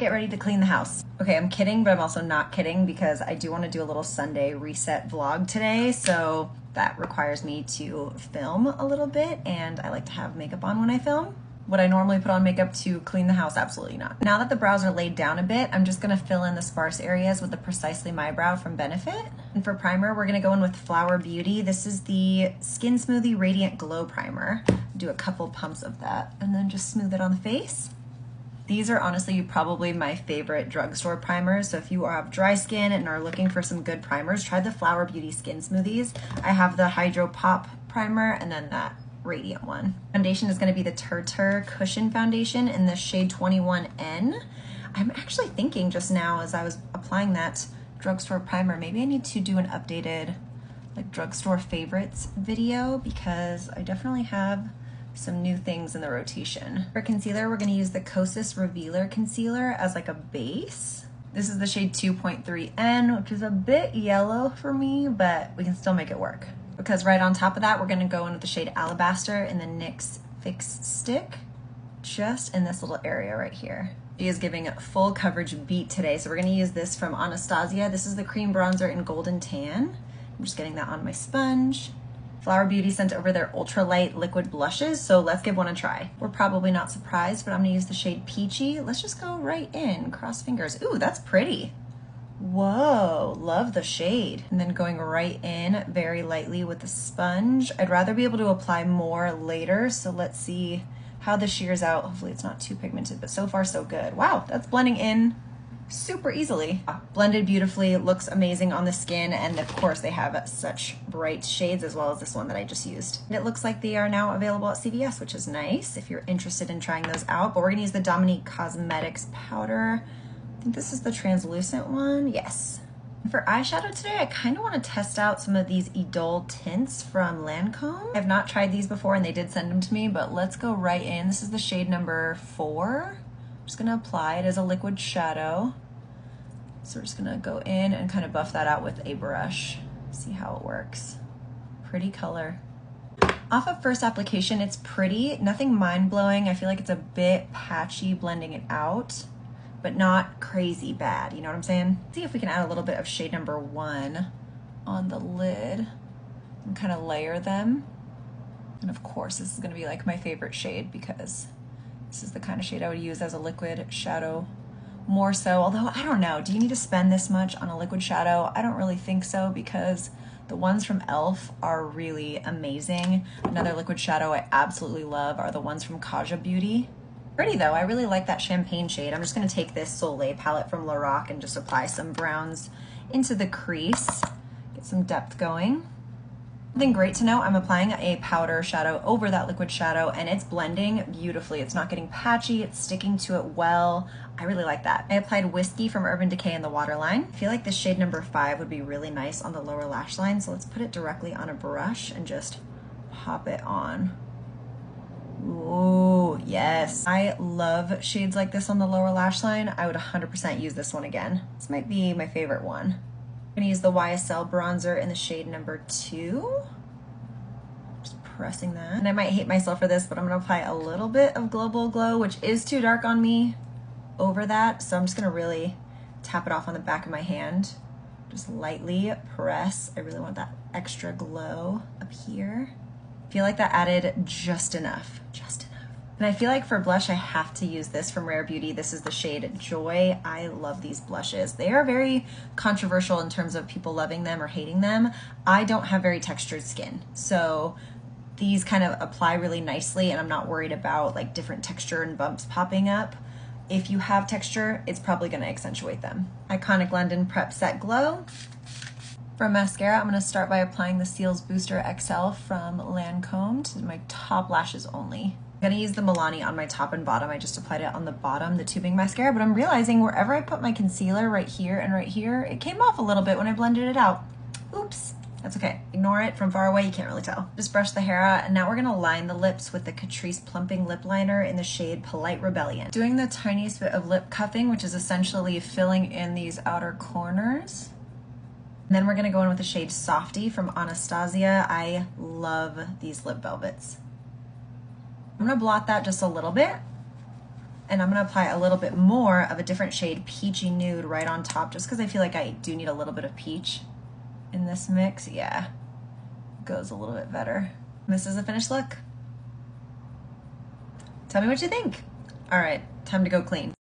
get ready to clean the house. Okay, I'm kidding, but I'm also not kidding because I do want to do a little Sunday reset vlog today. So that requires me to film a little bit, and I like to have makeup on when I film. Would I normally put on makeup to clean the house? Absolutely not. Now that the brows are laid down a bit, I'm just gonna fill in the sparse areas with the Precisely My Brow from Benefit. And for primer, we're gonna go in with Flower Beauty. This is the Skin Smoothie Radiant Glow Primer. Do a couple pumps of that and then just smooth it on the face. These are honestly probably my favorite drugstore primers. So if you have dry skin and are looking for some good primers, try the Flower Beauty Skin Smoothies. I have the Hydro Pop primer and then that Radiant one. Foundation is going to be the Turtur Cushion Foundation in the shade 21N. I'm actually thinking just now as I was applying that drugstore primer, maybe I need to do an updated like drugstore favorites video because I definitely have some new things in the rotation. For concealer, we're going to use the Kosas Revealer Concealer as like a base. This is the shade 2.3N, which is a bit yellow for me, but we can still make it work. Because right on top of that, we're gonna go in with the shade Alabaster in the NYX Fix Stick, just in this little area right here. She is giving a full coverage beat today, so we're gonna use this from Anastasia. This is the cream bronzer in Golden Tan. I'm just getting that on my sponge. Flower Beauty sent over their ultralight liquid blushes, so let's give one a try. We're probably not surprised, but I'm gonna use the shade Peachy. Let's just go right in, cross fingers. Ooh, that's pretty. Whoa, love the shade. And then going right in very lightly with the sponge. I'd rather be able to apply more later, so let's see how this shears out. Hopefully it's not too pigmented, but so far so good. Wow, that's blending in super easily. Blended beautifully, looks amazing on the skin, and of course they have such bright shades as well as this one that I just used. And it looks like they are now available at CVS, which is nice if you're interested in trying those out. But we're gonna use the Dominique Cosmetics powder. I think this is the translucent one. Yes. For eyeshadow today, I kind of want to test out some of these Idole tints from Lancome. I've not tried these before and they did send them to me, but let's go right in. This is the shade number 4. I'm just going to apply it as a liquid shadow. So we're just going to go in and kind of buff that out with a brush. See how it works. Pretty color. Off of first application, it's pretty. Nothing mind-blowing. I feel like it's a bit patchy blending it out, but not crazy bad, you know what I'm saying? See if we can add a little bit of shade number 1 on the lid and kind of layer them. And of course, this is gonna be like my favorite shade because this is the kind of shade I would use as a liquid shadow more so. Although, I don't know, do you need to spend this much on a liquid shadow? I don't really think so because the ones from e.l.f. are really amazing. Another liquid shadow I absolutely love are the ones from Kaja Beauty. Pretty though, I really like that champagne shade. I'm just gonna take this Soleil palette from Lorac and just apply some browns into the crease, get some depth going. Something great to know, I'm applying a powder shadow over that liquid shadow and it's blending beautifully. It's not getting patchy, it's sticking to it well. I really like that. I applied Whiskey from Urban Decay in the waterline. I feel like this shade number 5 would be really nice on the lower lash line, so let's put it directly on a brush and just pop it on. Ooh, yes. I love shades like this on the lower lash line. I would 100% use this one again. This might be my favorite one. I'm gonna use the YSL bronzer in the shade number 2. Just pressing that. And I might hate myself for this, but I'm gonna apply a little bit of Global Glow, which is too dark on me, over that. So I'm just gonna really tap it off on the back of my hand. Just lightly press. I really want that extra glow up here. I feel like that added just enough, just enough. And I feel like for blush, I have to use this from Rare Beauty. This is the shade Joy. I love these blushes. They are very controversial in terms of people loving them or hating them. I don't have very textured skin, so these kind of apply really nicely and I'm not worried about like different texture and bumps popping up. If you have texture, it's probably gonna accentuate them. Iconic London Prep Set Glow. For mascara, I'm going to start by applying the Cils Booster XL from Lancome to my top lashes only. I'm going to use the Milani on my top and bottom. I just applied it on the bottom, the tubing mascara, but I'm realizing wherever I put my concealer right here and right here, it came off a little bit when I blended it out. Oops, that's okay. Ignore it. From far away, you can't really tell. Just brush the hair out, and now we're going to line the lips with the Catrice Plumping Lip Liner in the shade Polite Rebellion. Doing the tiniest bit of lip cuffing, which is essentially filling in these outer corners. And then we're gonna go in with the shade Softy from Anastasia. I love these lip velvets. I'm gonna blot that just a little bit And I'm gonna apply a little bit more of a different shade, Peachy Nude, right on top, just because I feel like I do need a little bit of peach in this mix. Yeah, goes a little bit better. This is the finished look. Tell me what you think. All right, time to go clean.